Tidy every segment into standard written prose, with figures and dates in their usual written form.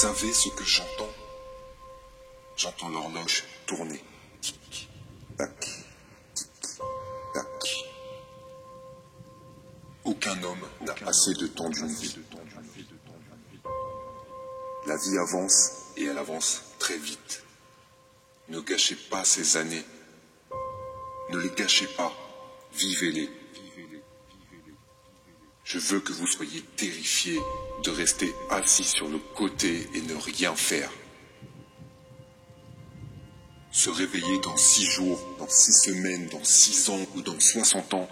savez ce que j'entends? J'entends l'horloge tourner. Tic, tac, tic, tac. Aucun homme n'a assez de temps d'une vie. La vie avance et elle avance très vite. Ne gâchez pas ces années. Ne les gâchez pas. Vivez-les. Je veux que vous soyez terrifiés de rester assis sur le côté et ne rien faire. Se réveiller dans 6 jours, dans 6 semaines, dans 6 ans ou dans 60 ans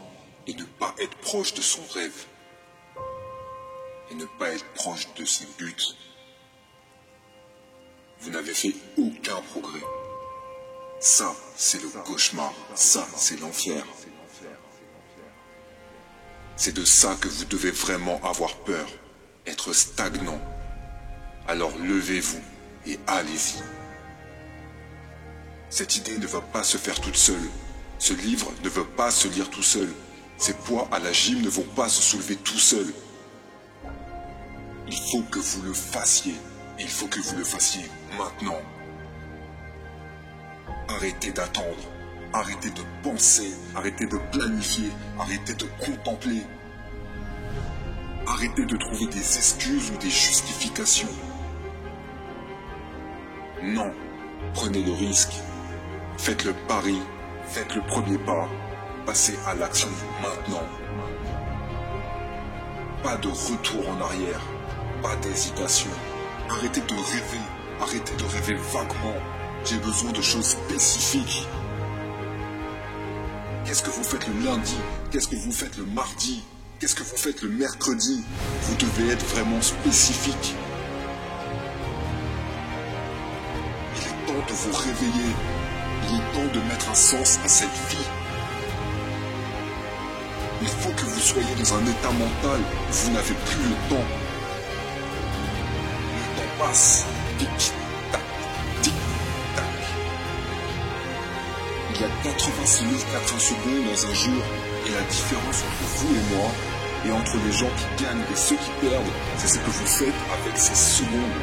et ne pas être proche de son rêve. Et ne pas être proche de ses buts. Vous n'avez fait aucun progrès. Ça, c'est le cauchemar. Ça, c'est l'enfer. C'est de ça que vous devez vraiment avoir peur. Être stagnant. Alors levez-vous et allez-y. Cette idée ne va pas se faire toute seule. Ce livre ne veut pas se lire tout seul. Ces poids à la gym ne vont pas se soulever tout seuls. Il faut que vous le fassiez. Et il faut que vous le fassiez maintenant. Arrêtez d'attendre. Arrêtez de penser. Arrêtez de planifier. Arrêtez de contempler. Arrêtez de trouver des excuses ou des justifications. Non. Prenez le risque. Faites le pari. Faites le premier pas. Passez à l'action maintenant. Pas de retour en arrière. Pas d'hésitation. Arrêtez de rêver. Arrêtez de rêver vaguement. J'ai besoin de choses spécifiques. Qu'est-ce que vous faites le lundi? Qu'est-ce que vous faites le mardi? Qu'est-ce que vous faites le mercredi? Vous devez être vraiment spécifique. Il est temps de vous réveiller. Il est temps de mettre un sens à cette vie. Il faut que vous soyez dans un état mental où vous n'avez plus le temps. Le temps passe. Tic, tac, tic, tac. Il y a 86 400 secondes dans un jour et la différence entre vous et moi et entre les gens qui gagnent et ceux qui perdent, c'est ce que vous faites avec ces secondes.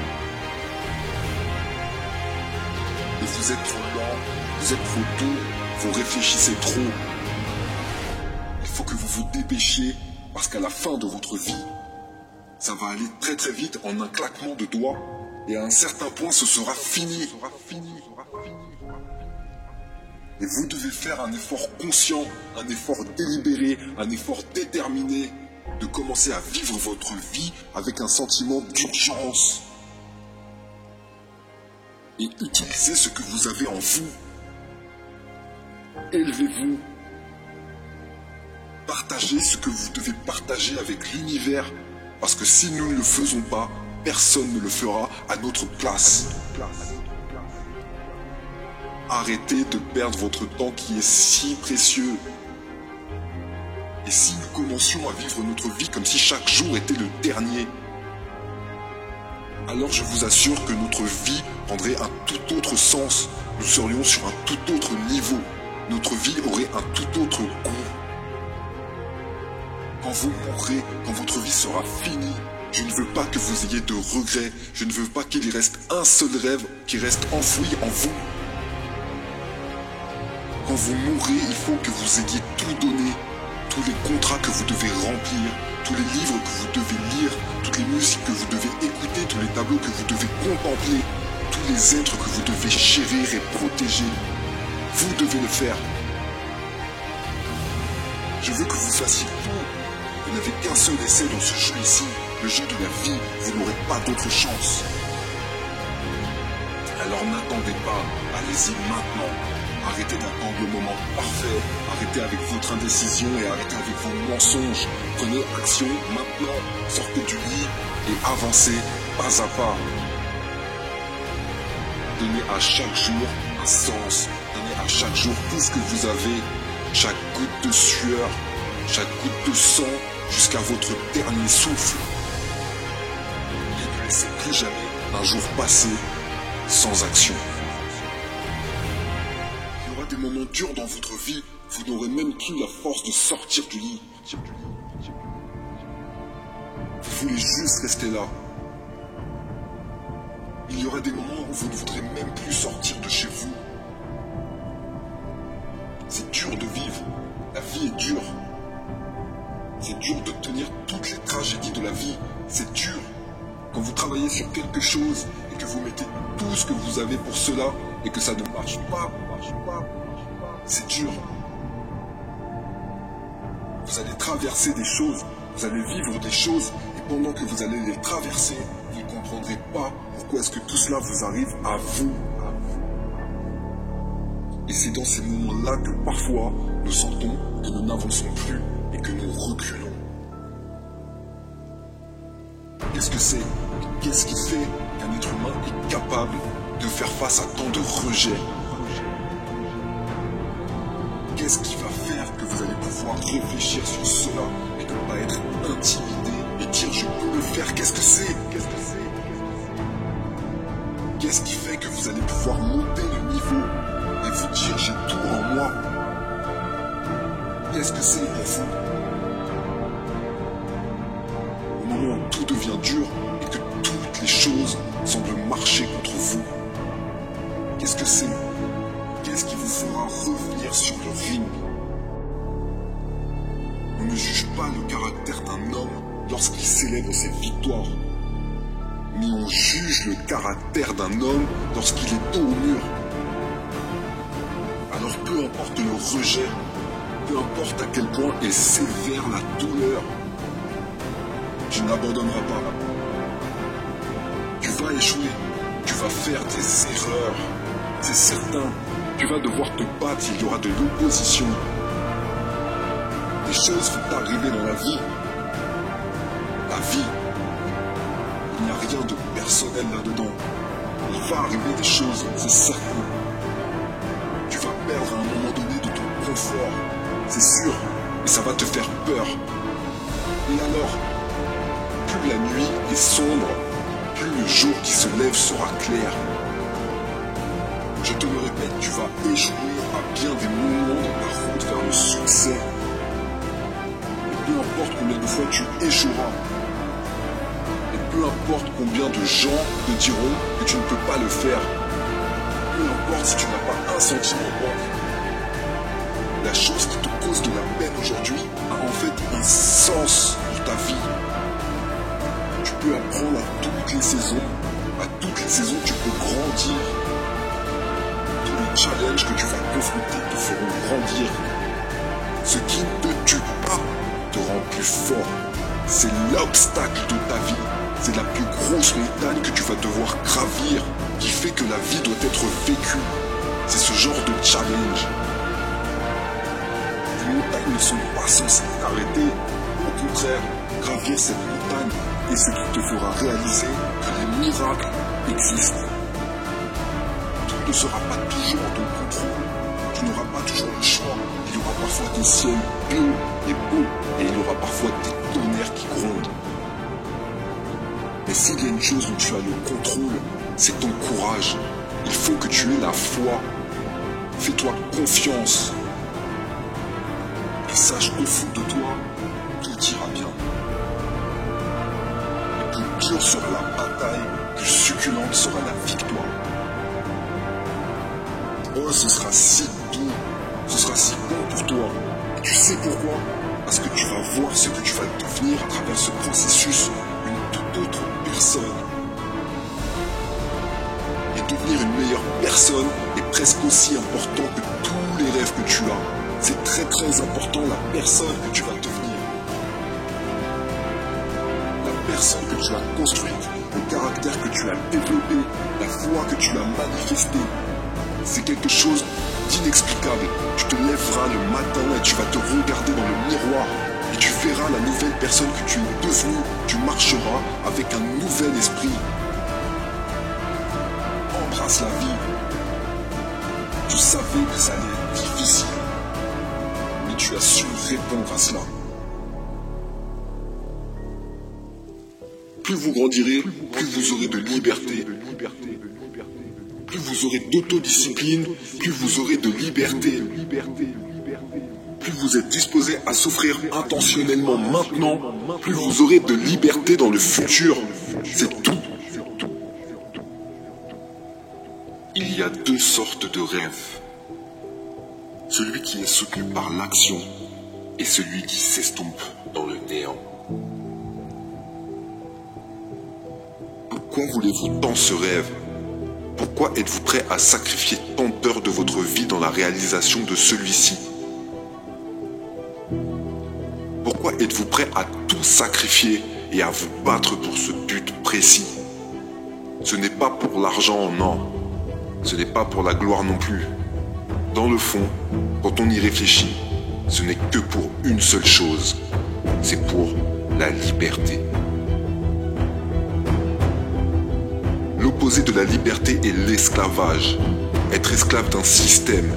Et vous êtes trop lent, vous êtes trop tôt, vous réfléchissez trop. Il faut que vous vous dépêchiez parce qu'à la fin de votre vie, ça va aller très très vite en un claquement de doigts et à un certain point ce sera fini. Et vous devez faire un effort conscient, un effort délibéré, un effort déterminé de commencer à vivre votre vie avec un sentiment d'urgence. Et utilisez ce que vous avez en vous. Élevez-vous. Partagez ce que vous devez partager avec l'univers. Parce que si nous ne le faisons pas, personne ne le fera à notre place. Arrêtez de perdre votre temps qui est si précieux. Et si nous commencions à vivre notre vie comme si chaque jour était le dernier, alors je vous assure que notre vie prendrait un tout autre sens. Nous serions sur un tout autre niveau. Notre vie aurait un tout autre goût. Quand vous mourrez, quand votre vie sera finie, je ne veux pas que vous ayez de regrets. Je ne veux pas qu'il y reste un seul rêve qui reste enfoui en vous. Quand vous mourrez, il faut que vous ayez tout donné. Tous les contrats que vous devez remplir, tous les livres que vous devez lire, toutes les musiques que vous devez écouter, tous les tableaux que vous devez contempler, tous les êtres que vous devez chérir et protéger. Vous devez le faire. Je veux que vous fassiez tout. Vous n'avez qu'un seul essai dans ce jeu ici, le jeu de la vie. Vous n'aurez pas d'autre chance. Alors n'attendez pas, allez-y maintenant. Arrêtez d'attendre le moment parfait. Arrêtez avec votre indécision et arrêtez avec vos mensonges. Prenez action maintenant. Sortez du lit et avancez pas à pas. Donnez à chaque jour un sens. Donnez à chaque jour tout ce que vous avez. Chaque goutte de sueur, chaque goutte de sang, jusqu'à votre dernier souffle. Et ne laissez plus jamais un jour passer sans action. Il y aura des moments durs dans votre vie, vous n'aurez même plus la force de sortir du lit. Vous voulez juste rester là. Il y aura des moments où vous ne voudrez même plus sortir de chez vous. C'est dur de vivre. La vie est dure. C'est dur de tenir toutes les tragédies de la vie. C'est dur. Quand vous travaillez sur quelque chose et que vous mettez tout ce que vous avez pour cela et que ça ne marche pas, c'est dur. Vous allez traverser des choses, vous allez vivre des choses et pendant que vous allez les traverser, vous ne comprendrez pas pourquoi est-ce que tout cela vous arrive à vous. Et c'est dans ces moments-là que parfois nous sentons que nous n'avançons plus et que nous reculons. Qu'est-ce que c'est? Qu'est-ce qui fait qu'un être humain est capable de faire face à tant de rejets? Qu'est-ce qui va faire que vous allez pouvoir réfléchir sur cela et ne pas être intimidé et dire je peux le faire? Qu'est-ce que c'est? Qu'est-ce qui fait que vous allez pouvoir monter le niveau et vous dire j'ai tout en moi? Qu'est-ce que c'est pour vous? Au moment où tout devient dur et que toutes les choses semblent marcher contre vous, qu'est-ce que c'est? Qu'est-ce qui vous fera revenir sur le ring? On ne juge pas le caractère d'un homme lorsqu'il célèbre ses victoires, mais on juge le caractère d'un homme lorsqu'il est dos au mur. Alors peu importe le rejet, peu importe à quel point est sévère la douleur, tu n'abandonneras pas. Tu vas échouer, tu vas faire des erreurs, c'est certain. Tu vas devoir te battre, il y aura de l'opposition. Des choses vont arriver dans la vie. La vie, il n'y a rien de personnel là-dedans. Il va arriver des choses, c'est certain. Tu vas perdre à un moment donné de ton confort, c'est sûr, mais ça va te faire peur. Et alors, plus la nuit est sombre, plus le jour qui se lève sera clair. Je te le répète, tu vas échouer à bien des moments dans ta route vers le succès. Et peu importe combien de fois tu échoueras, et peu importe combien de gens te diront que tu ne peux pas le faire, peu importe si tu n'as pas un centime en banque, la chose qui te cause de la peine aujourd'hui a en fait un sens pour ta vie. Tu peux apprendre à toutes les saisons, tu peux grandir. Les challenges que tu vas confronter te feront grandir. Ce qui ne te tue pas te rend plus fort. C'est l'obstacle de ta vie. C'est la plus grosse montagne que tu vas devoir gravir qui fait que la vie doit être vécue. C'est ce genre de challenge. Les montagnes ne sont pas censées t'arrêter. Au contraire, gravir cette montagne est ce qui te fera réaliser que les miracles existent. Ne sera pas toujours en ton contrôle. Tu n'auras pas toujours le choix. Il y aura parfois des ciels bleus et beaux et il y aura parfois des tonnerres qui grondent. Mais s'il y a une chose dont tu as le contrôle, c'est ton courage. Il faut que tu aies la foi. Fais-toi confiance. Et sache qu'au fond de toi, tout ira bien. Et plus dure sera la bataille, plus succulente sera la victoire. Oh, ce sera si doux, ce sera si bon pour toi. Et tu sais pourquoi? Parce que tu vas voir ce que tu vas devenir à travers ce processus, une toute autre personne. Et devenir une meilleure personne est presque aussi important que tous les rêves que tu as. C'est très très important la personne que tu vas devenir. La personne que tu as construite, le caractère que tu as développé, la foi que tu as manifestée. C'est quelque chose d'inexplicable. Tu te lèveras le matin et tu vas te regarder dans le miroir et tu verras la nouvelle personne que tu es devenue. Tu marcheras avec un nouvel esprit. Embrasse la vie. Tu savais que ça allait être difficile, mais tu as su répondre à cela. Plus vous grandirez, plus vous aurez de liberté. Plus vous aurez d'autodiscipline, plus vous aurez de liberté. Plus vous êtes disposé à souffrir intentionnellement maintenant, plus vous aurez de liberté dans le futur. C'est tout. Il y a deux sortes de rêves. Celui qui est soutenu par l'action et celui qui s'estompe dans le néant. Pourquoi voulez-vous tant ce rêve? Pourquoi êtes-vous prêt à sacrifier tant d'heures de votre vie dans la réalisation de celui-ci? Pourquoi êtes-vous prêt à tout sacrifier et à vous battre pour ce but précis? Ce n'est pas pour l'argent, non. Ce n'est pas pour la gloire non plus. Dans le fond, quand on y réfléchit, ce n'est que pour une seule chose. C'est pour la liberté. L'opposé de la liberté est l'esclavage. Être esclave d'un système.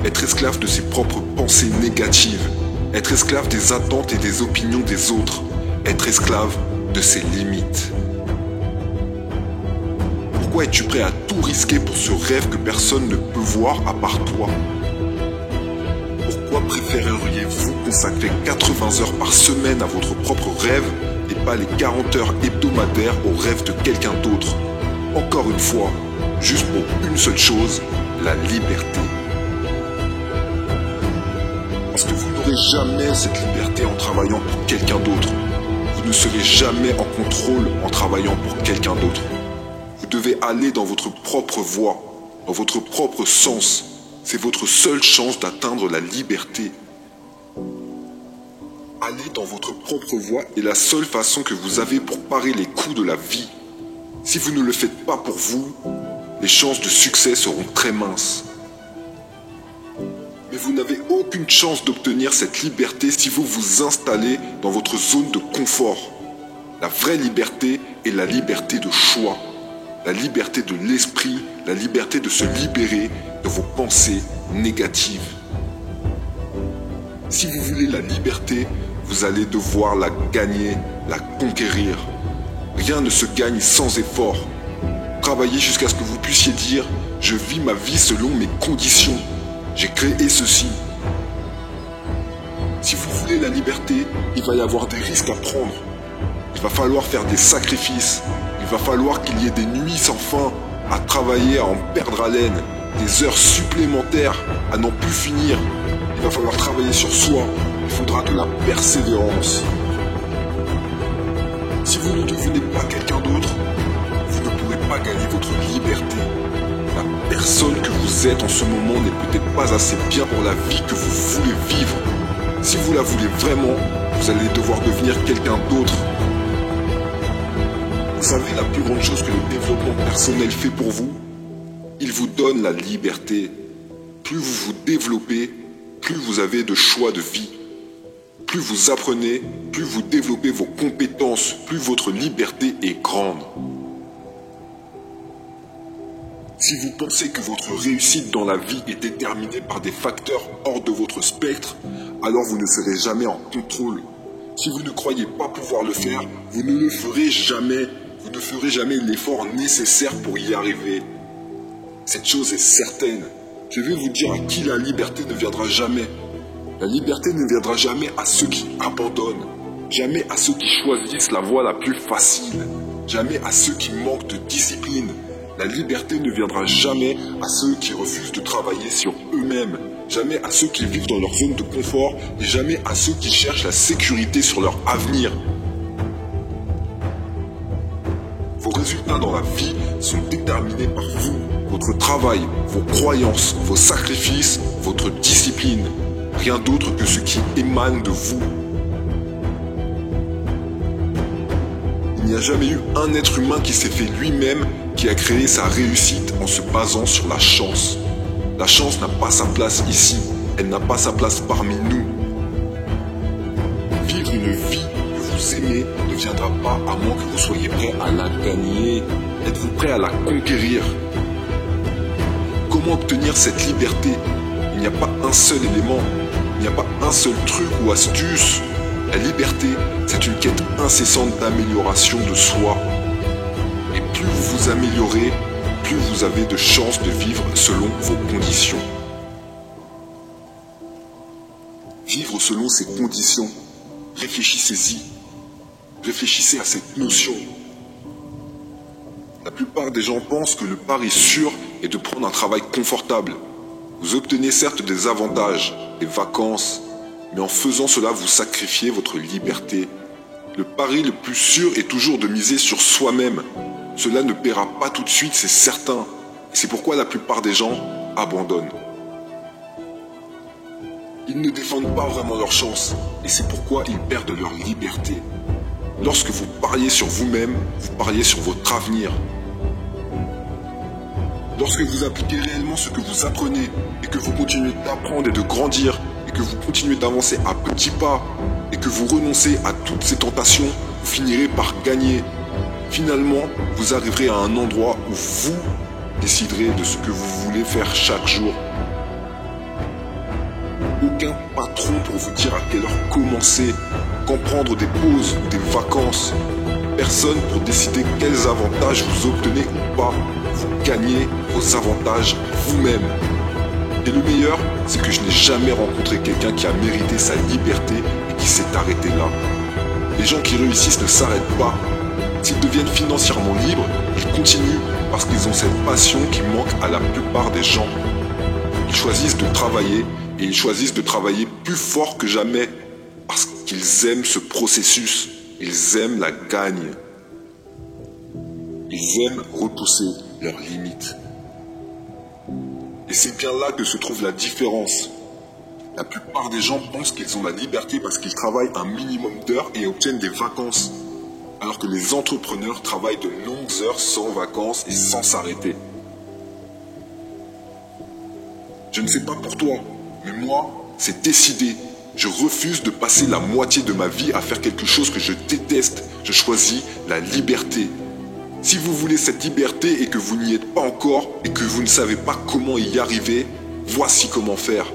Être esclave de ses propres pensées négatives. Être esclave des attentes et des opinions des autres. Être esclave de ses limites. Pourquoi es-tu prêt à tout risquer pour ce rêve que personne ne peut voir à part toi? Pourquoi préféreriez-vous consacrer 80 heures par semaine à votre propre rêve et pas les 40 heures hebdomadaires au rêve de quelqu'un d'autre? Encore une fois, juste pour une seule chose, la liberté. Parce que vous n'aurez jamais cette liberté en travaillant pour quelqu'un d'autre. Vous ne serez jamais en contrôle en travaillant pour quelqu'un d'autre. Vous devez aller dans votre propre voie, dans votre propre sens. C'est votre seule chance d'atteindre la liberté. Aller dans votre propre voie est la seule façon que vous avez pour parer les coups de la vie. Si vous ne le faites pas pour vous, les chances de succès seront très minces. Mais vous n'avez aucune chance d'obtenir cette liberté si vous vous installez dans votre zone de confort. La vraie liberté est la liberté de choix. La liberté de l'esprit, la liberté de se libérer de vos pensées négatives. Si vous voulez la liberté, vous allez devoir la gagner, la conquérir. Rien ne se gagne sans effort. Travaillez jusqu'à ce que vous puissiez dire « Je vis ma vie selon mes conditions. J'ai créé ceci. » Si vous voulez la liberté, il va y avoir des risques à prendre. Il va falloir faire des sacrifices. Il va falloir qu'il y ait des nuits sans fin à travailler, à en perdre haleine, des heures supplémentaires à n'en plus finir. Il va falloir travailler sur soi. Il faudra de la persévérance. Si vous ne devenez pas quelqu'un d'autre, vous ne pourrez pas gagner votre liberté. La personne que vous êtes en ce moment n'est peut-être pas assez bien pour la vie que vous voulez vivre. Si vous la voulez vraiment, vous allez devoir devenir quelqu'un d'autre. Vous savez la plus grande chose que le développement personnel fait pour vous? Il vous donne la liberté. Plus vous vous développez, plus vous avez de choix de vie. Plus vous apprenez, plus vous développez vos compétences, plus votre liberté est grande. Si vous pensez que votre réussite dans la vie est déterminée par des facteurs hors de votre spectre, alors vous ne serez jamais en contrôle. Si vous ne croyez pas pouvoir le faire, vous ne le ferez jamais. Vous ne ferez jamais l'effort nécessaire pour y arriver. Cette chose est certaine. Je vais vous dire à qui la liberté ne viendra jamais. La liberté ne viendra jamais à ceux qui abandonnent, jamais à ceux qui choisissent la voie la plus facile, jamais à ceux qui manquent de discipline. La liberté ne viendra jamais à ceux qui refusent de travailler sur eux-mêmes, jamais à ceux qui vivent dans leur zone de confort et jamais à ceux qui cherchent la sécurité sur leur avenir. Vos résultats dans la vie sont déterminés par vous, votre travail, vos croyances, vos sacrifices, votre discipline. Rien d'autre que ce qui émane de vous. Il n'y a jamais eu un être humain qui s'est fait lui-même, qui a créé sa réussite en se basant sur la chance. La chance n'a pas sa place ici, elle n'a pas sa place parmi nous. Vivre une vie que vous aimez ne viendra pas à moins que vous soyez prêt à la gagner. Êtes-vous prêt à la conquérir? Comment obtenir cette liberté? Il n'y a pas un seul élément, il n'y a pas un seul truc ou astuce. La liberté, c'est une quête incessante d'amélioration de soi. Et plus vous vous améliorez, plus vous avez de chances de vivre selon vos conditions. Vivre selon ces conditions, réfléchissez-y. Réfléchissez à cette notion. La plupart des gens pensent que le pari sûr est de prendre un travail confortable. Vous obtenez certes des avantages, des vacances, mais en faisant cela, vous sacrifiez votre liberté. Le pari le plus sûr est toujours de miser sur soi-même. Cela ne paiera pas tout de suite, c'est certain. Et c'est pourquoi la plupart des gens abandonnent. Ils ne défendent pas vraiment leur chance, et c'est pourquoi ils perdent leur liberté. Lorsque vous pariez sur vous-même, vous pariez sur votre avenir. Lorsque vous appliquez réellement ce que vous apprenez, et que vous continuez d'apprendre et de grandir, et que vous continuez d'avancer à petits pas, et que vous renoncez à toutes ces tentations, vous finirez par gagner. Finalement, vous arriverez à un endroit où vous déciderez de ce que vous voulez faire chaque jour. Aucun patron pour vous dire à quelle heure commencer, quand prendre des pauses ou des vacances. Personne pour décider quels avantages vous obtenez ou pas. Vous gagnez vos avantages vous-même. Et le meilleur, c'est que je n'ai jamais rencontré quelqu'un qui a mérité sa liberté et qui s'est arrêté là. Les gens qui réussissent ne s'arrêtent pas. S'ils deviennent financièrement libres, ils continuent parce qu'ils ont cette passion qui manque à la plupart des gens. Ils choisissent de travailler et ils choisissent de travailler plus fort que jamais parce qu'ils aiment ce processus. Ils aiment la gagne. Ils aiment repousser leurs limites. Et c'est bien là que se trouve la différence. La plupart des gens pensent qu'ils ont la liberté parce qu'ils travaillent un minimum d'heures et obtiennent des vacances. Alors que les entrepreneurs travaillent de longues heures sans vacances et sans s'arrêter. Je ne sais pas pour toi, mais moi, c'est décidé. Je refuse de passer la moitié de ma vie à faire quelque chose que je déteste. Je choisis la liberté. Si vous voulez cette liberté et que vous n'y êtes pas encore et que vous ne savez pas comment y arriver, voici comment faire.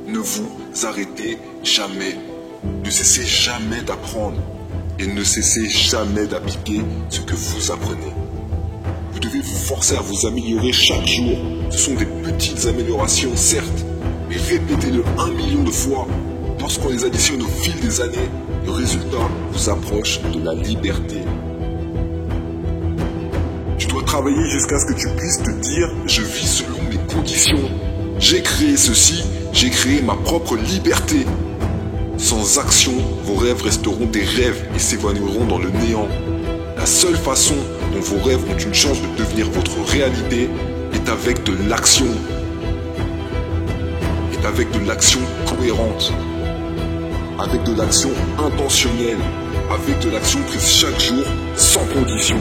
Ne vous arrêtez jamais. Ne cessez jamais d'apprendre et ne cessez jamais d'appliquer ce que vous apprenez. Vous devez vous forcer à vous améliorer chaque jour. Ce sont des petites améliorations, certes, mais répétez-le 1 million de fois. Lorsqu'on les additionne au fil des années, le résultat vous approche de la liberté. Tu dois travailler jusqu'à ce que tu puisses te dire « Je vis selon mes conditions. J'ai créé ceci, j'ai créé ma propre liberté. » Sans action, vos rêves resteront des rêves et s'évanouiront dans le néant. La seule façon dont vos rêves ont une chance de devenir votre réalité est avec de l'action. Est avec de l'action cohérente. Avec de l'action intentionnelle. Avec de l'action prise chaque jour, sans condition.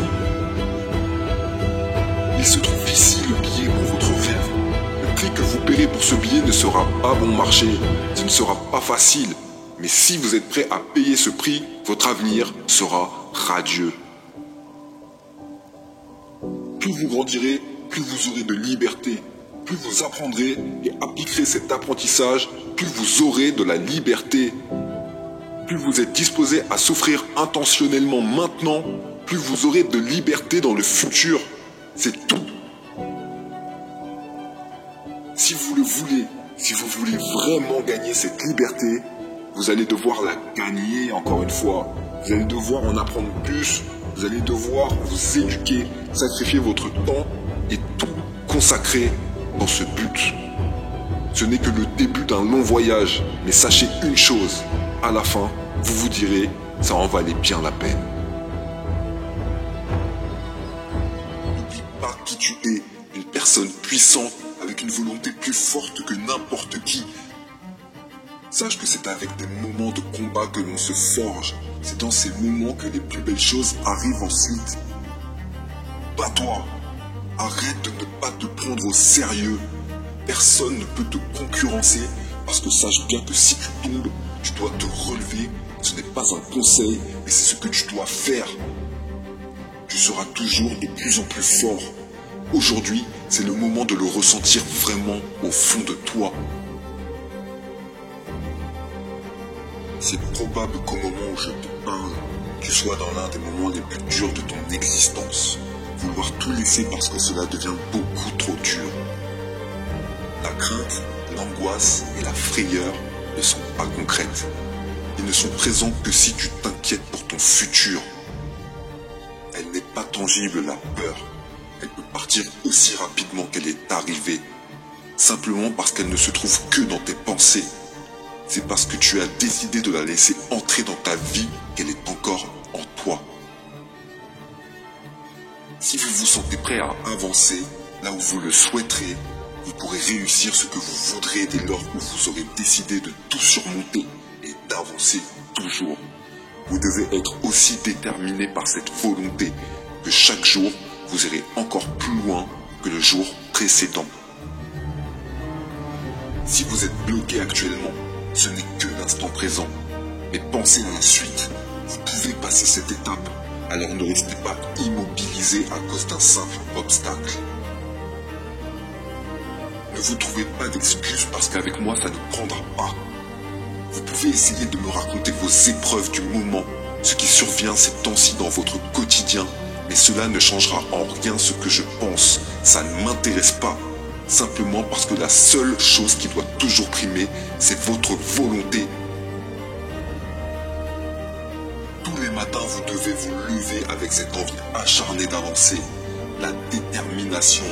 Il se trouve ici le billet pour votre rêve. Le prix que vous paierez pour ce billet ne sera pas bon marché. Ce ne sera pas facile. Mais si vous êtes prêt à payer ce prix, votre avenir sera radieux. Plus vous grandirez, plus vous aurez de liberté. Plus vous apprendrez et appliquerez cet apprentissage, plus vous aurez de la liberté. Plus vous êtes disposé à souffrir intentionnellement maintenant, plus vous aurez de liberté dans le futur. C'est tout. Si vous le voulez, si vous voulez vraiment gagner cette liberté, vous allez devoir la gagner encore une fois. Vous allez devoir en apprendre plus. Vous allez devoir vous éduquer, sacrifier votre temps et tout consacrer dans ce but. Ce n'est que le début d'un long voyage. Mais sachez une chose, à la fin, vous vous direz, ça en valait bien la peine. N'oublie pas qui tu es, une personne puissante avec une volonté plus forte que n'importe qui. Sache que c'est avec des moments de combat que l'on se forge. C'est dans ces moments que les plus belles choses arrivent ensuite. Bats-toi. Arrête de ne pas te prendre au sérieux. Personne ne peut te concurrencer parce que sache bien que si tu tombes, tu dois te relever. Ce n'est pas un conseil, mais c'est ce que tu dois faire. Tu seras toujours de plus en plus fort. Aujourd'hui, c'est le moment de le ressentir vraiment au fond de toi. C'est probable qu'au moment où je te parle, tu sois dans l'un des moments les plus durs de ton existence. Vouloir tout laisser parce que cela devient beaucoup trop dur. La crainte, l'angoisse et la frayeur ne sont pas concrètes. Ils ne sont présents que si tu t'inquiètes pour ton futur. Elles Elle n'est pas tangible, la peur. Elle peut partir aussi rapidement qu'elle est arrivée. Simplement parce qu'elle ne se trouve que dans tes pensées. C'est parce que tu as décidé de la laisser entrer dans ta vie qu'elle est encore en toi. Si vous vous sentez prêt à avancer là où vous le souhaiterez, vous pourrez réussir ce que vous voudrez dès lors où vous aurez décidé de tout surmonter et d'avancer toujours. Vous devez être aussi déterminé par cette volonté que chaque jour, vous irez encore plus loin que le jour précédent. Si vous êtes bloqué actuellement, ce n'est que l'instant présent. Mais pensez à la suite. Vous pouvez passer cette étape. Alors ne restez pas immobilisé à cause d'un simple obstacle. Ne vous trouvez pas d'excuses parce qu'avec moi ça ne prendra pas. Vous pouvez essayer de me raconter vos épreuves du moment, ce qui survient ces temps-ci dans votre quotidien, mais cela ne changera en rien ce que je pense. Ça ne m'intéresse pas. Simplement parce que la seule chose qui doit toujours primer, c'est votre volonté. Tous les matins, vous devez vous lever avec cette envie acharnée d'avancer, la détermination,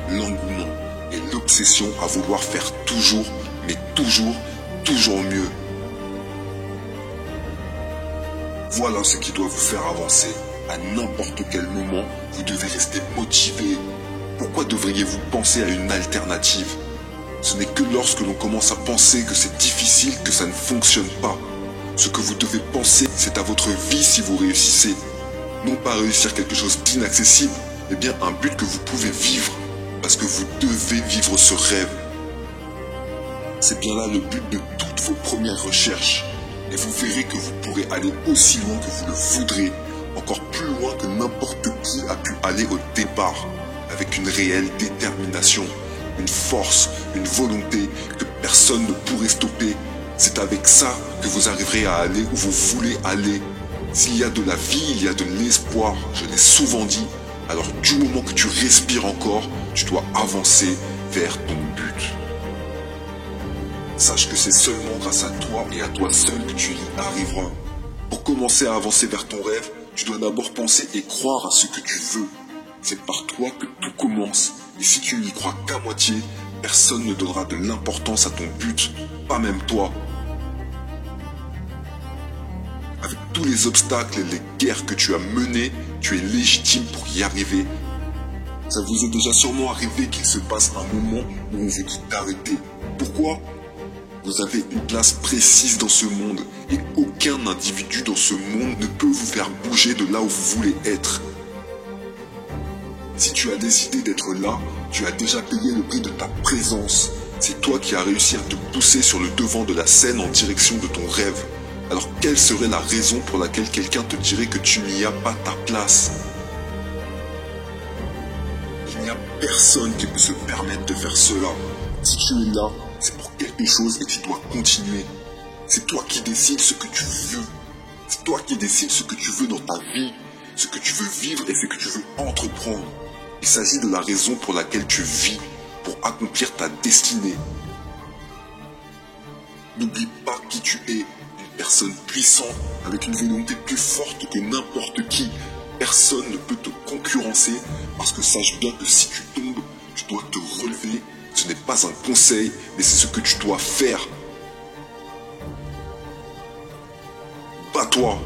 l'engouement et l'obsession à vouloir faire toujours, mais toujours, toujours mieux. Voilà ce qui doit vous faire avancer. À n'importe quel moment, vous devez rester motivé. Pourquoi devriez-vous penser à une alternative? Ce n'est que lorsque l'on commence à penser que c'est difficile que ça ne fonctionne pas. Ce que vous devez penser, c'est à votre vie si vous réussissez. Non pas réussir quelque chose d'inaccessible, mais bien un but que vous pouvez vivre. Parce que vous devez vivre ce rêve. C'est bien là le but de toutes vos premières recherches. Et vous verrez que vous pourrez aller aussi loin que vous le voudrez. Encore plus loin que n'importe qui a pu aller au départ. Avec une réelle détermination, une force, une volonté que personne ne pourrait stopper. C'est avec ça que vous arriverez à aller où vous voulez aller. S'il y a de la vie, il y a de l'espoir, je l'ai souvent dit. Alors du moment que tu respires encore, tu dois avancer vers ton but. Sache que c'est seulement grâce à toi et à toi seul que tu y arriveras. Pour commencer à avancer vers ton rêve, tu dois d'abord penser et croire à ce que tu veux. C'est par toi que tout commence. Et si tu n'y crois qu'à moitié, personne ne donnera de l'importance à ton but, pas même toi. Avec tous les obstacles et les guerres que tu as menées, tu es légitime pour y arriver. Ça vous est déjà sûrement arrivé qu'il se passe un moment où on vous dit d'arrêter. Pourquoi ? Vous avez une place précise dans ce monde et aucun individu dans ce monde ne peut vous faire bouger de là où vous voulez être. Si tu as décidé d'être là, tu as déjà payé le prix de ta présence. C'est toi qui as réussi à te pousser sur le devant de la scène en direction de ton rêve. Alors quelle serait la raison pour laquelle quelqu'un te dirait que tu n'y as pas ta place? Il n'y a personne qui peut se permettre de faire cela. Si tu es là, c'est pour quelque chose et tu dois continuer. C'est toi qui décides ce que tu veux. C'est toi qui décides ce que tu veux dans ta vie, ce que tu veux vivre et ce que tu veux entreprendre. Il s'agit de la raison pour laquelle tu vis, pour accomplir ta destinée. N'oublie pas qui tu es, une personne puissante, avec une volonté plus forte que n'importe qui. Personne ne peut te concurrencer, parce que sache bien que si tu tombes, tu dois te relever. Ce n'est pas un conseil, mais c'est ce que tu dois faire. Bats-toi.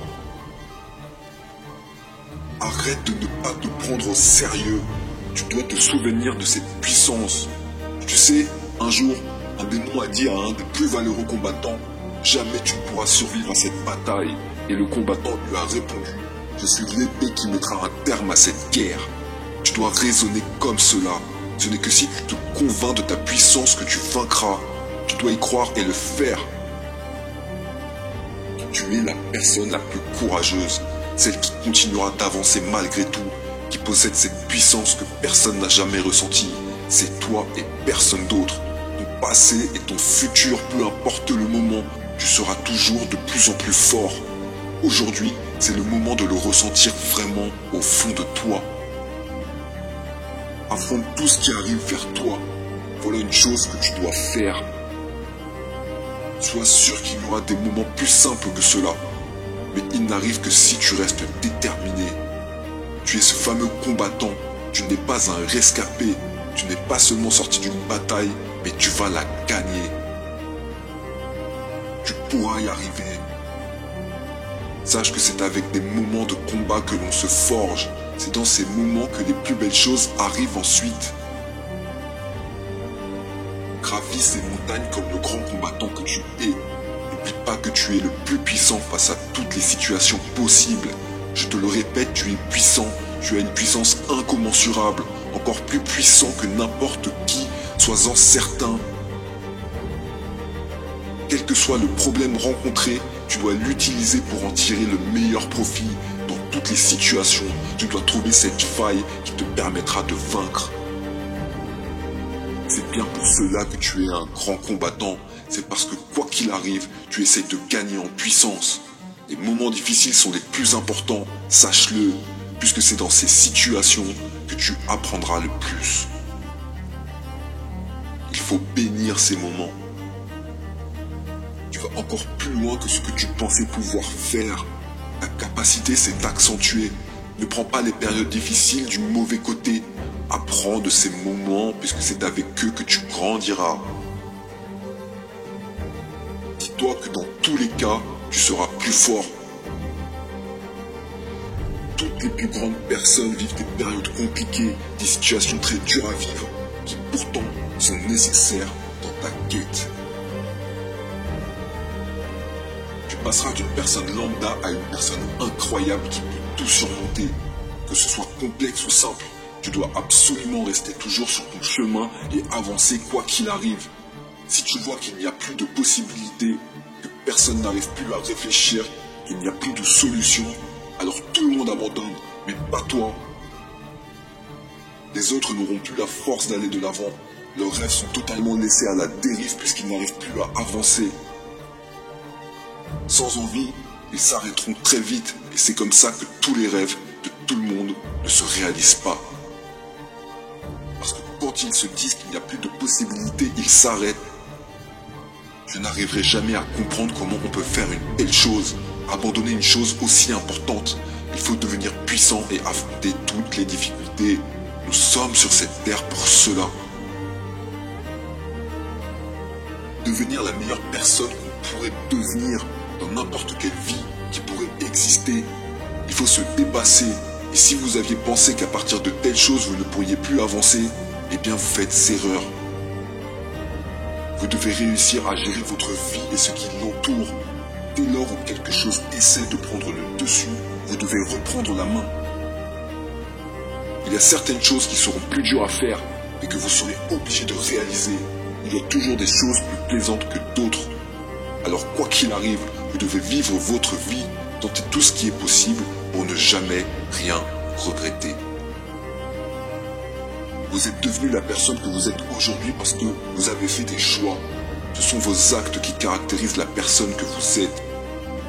Arrête de ne pas te prendre au sérieux. Tu dois te souvenir de cette puissance. Tu sais, un jour, un démon a dit à un des plus valeureux combattants, « Jamais tu ne pourras survivre à cette bataille. » Et le combattant lui a répondu, « Je suis l'épée qui mettra un terme à cette guerre. » Tu dois raisonner comme cela. Ce n'est que si tu te convaincs de ta puissance que tu vaincras. Tu dois y croire et le faire. Tu es la personne la plus courageuse, celle qui continuera d'avancer malgré tout, qui possède cette puissance que personne n'a jamais ressentie. C'est toi et personne d'autre. Ton passé et ton futur, peu importe le moment, tu seras toujours de plus en plus fort. Aujourd'hui, c'est le moment de le ressentir vraiment au fond de toi. Affronte tout ce qui arrive vers toi. Voilà une chose que tu dois faire. Sois sûr qu'il y aura des moments plus simples que cela. Mais il n'arrive que si tu restes déterminé. Tu es ce fameux combattant. Tu n'es pas un rescapé. Tu n'es pas seulement sorti d'une bataille, mais tu vas la gagner. Tu pourras y arriver. Sache que c'est avec des moments de combat que l'on se forge. C'est dans ces moments que les plus belles choses arrivent ensuite. Gravis ces montagnes comme le grand combattant que tu es. N'oublie pas que tu es le plus puissant face à toutes les situations possibles. Je te le répète, tu es puissant. Tu as une puissance incommensurable. Encore plus puissant que n'importe qui. Sois-en certain. Quel que soit le problème rencontré, tu dois l'utiliser pour en tirer le meilleur profit. Dans toutes les situations, tu dois trouver cette faille qui te permettra de vaincre. C'est bien pour cela que tu es un grand combattant. C'est parce que quoi qu'il arrive, tu essaies de gagner en puissance. Les moments difficiles sont les plus importants, sache-le, puisque c'est dans ces situations que tu apprendras le plus. Il faut bénir ces moments. Tu vas encore plus loin que ce que tu pensais pouvoir faire. Ta capacité s'est accentuée. Ne prends pas les périodes difficiles du mauvais côté. Apprends de ces moments puisque c'est avec eux que tu grandiras. Dis-toi que dans tous les cas, tu seras plus fort. Toutes les plus grandes personnes vivent des périodes compliquées, des situations très dures à vivre, qui pourtant sont nécessaires dans ta quête. Tu passeras d'une personne lambda à une personne incroyable qui peut tout surmonter. Que ce soit complexe ou simple, tu dois absolument rester toujours sur ton chemin et avancer quoi qu'il arrive. Si tu vois qu'il n'y a plus de possibilités, que personne n'arrive plus à réfléchir, qu'il n'y a plus de solution, alors tout le monde abandonne, mais pas toi. Les autres n'auront plus la force d'aller de l'avant. Leurs rêves sont totalement laissés à la dérive puisqu'ils n'arrivent plus à avancer. Sans envie, ils s'arrêteront très vite et c'est comme ça que tous les rêves de tout le monde ne se réalisent pas. Parce que quand ils se disent qu'il n'y a plus de possibilités, ils s'arrêtent. Je n'arriverai jamais à comprendre comment on peut faire une belle chose, abandonner une chose aussi importante. Il faut devenir puissant et affronter toutes les difficultés. Nous sommes sur cette terre pour cela. Devenir la meilleure personne qu'on pourrait devenir dans n'importe quelle vie qui pourrait exister. Il faut se dépasser. Et si vous aviez pensé qu'à partir de telles choses vous ne pourriez plus avancer, eh bien vous faites erreur. Vous devez réussir à gérer votre vie et ce qui l'entoure. Dès lors où quelque chose essaie de prendre le dessus, vous devez reprendre la main. Il y a certaines choses qui seront plus dures à faire et que vous serez obligé de réaliser. Il y a toujours des choses plus plaisantes que d'autres. Alors quoi qu'il arrive, vous devez vivre votre vie, tenter tout ce qui est possible pour ne jamais rien regretter. Vous êtes devenu la personne que vous êtes aujourd'hui parce que vous avez fait des choix. Ce sont vos actes qui caractérisent la personne que vous êtes.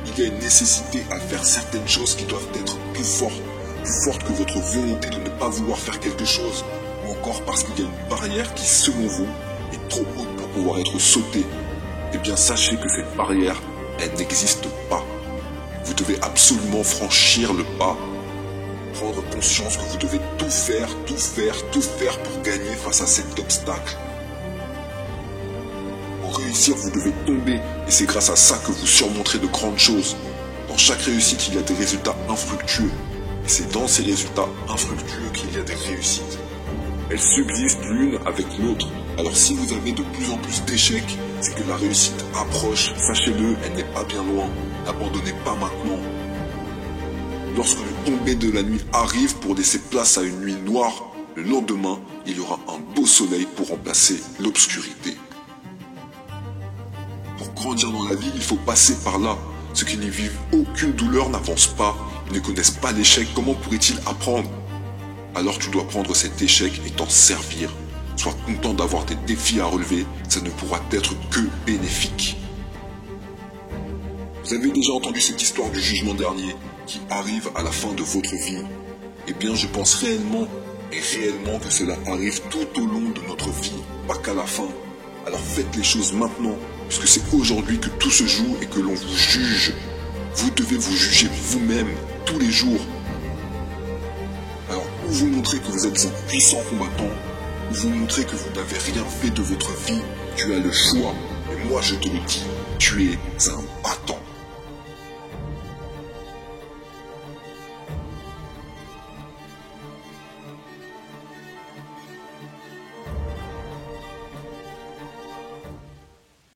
Il y a une nécessité à faire certaines choses qui doivent être plus fortes que votre volonté de ne pas vouloir faire quelque chose, ou encore parce qu'il y a une barrière qui, selon vous, est trop haute pour pouvoir être sautée. Eh bien, sachez que cette barrière, elle n'existe pas. Vous devez absolument franchir le pas, prendre conscience que vous devez tout faire pour gagner face à cet obstacle. Pour réussir, vous devez tomber, et c'est grâce à ça que vous surmonterez de grandes choses. Dans chaque réussite, il y a des résultats infructueux, et c'est dans ces résultats infructueux qu'il y a des réussites. Elles subsistent l'une avec l'autre. Alors si vous avez de plus en plus d'échecs, c'est que la réussite approche. Sachez-le, elle n'est pas bien loin. N'abandonnez pas maintenant. Lorsque le tomber de la nuit arrive pour laisser place à une nuit noire, le lendemain, il y aura un beau soleil pour remplacer l'obscurité. Pour grandir dans la vie, il faut passer par là. Ceux qui n'y vivent aucune douleur n'avancent pas. Ils ne connaissent pas l'échec. Comment pourraient-ils apprendre? Alors tu dois prendre cet échec et t'en servir. Sois content d'avoir des défis à relever, ça ne pourra être que bénéfique. Vous avez déjà entendu cette histoire du jugement dernier qui arrive à la fin de votre vie? Eh bien, je pense réellement que cela arrive tout au long de notre vie, pas qu'à la fin. Alors faites les choses maintenant, puisque c'est aujourd'hui que tout se joue et que l'on vous juge. Vous devez vous juger vous-même tous les jours. ou vous montrez que vous êtes un puissant combattant, ou vous montrez que vous n'avez rien fait de votre vie. Tu as le choix. Et moi, je te le dis, tu es un battant.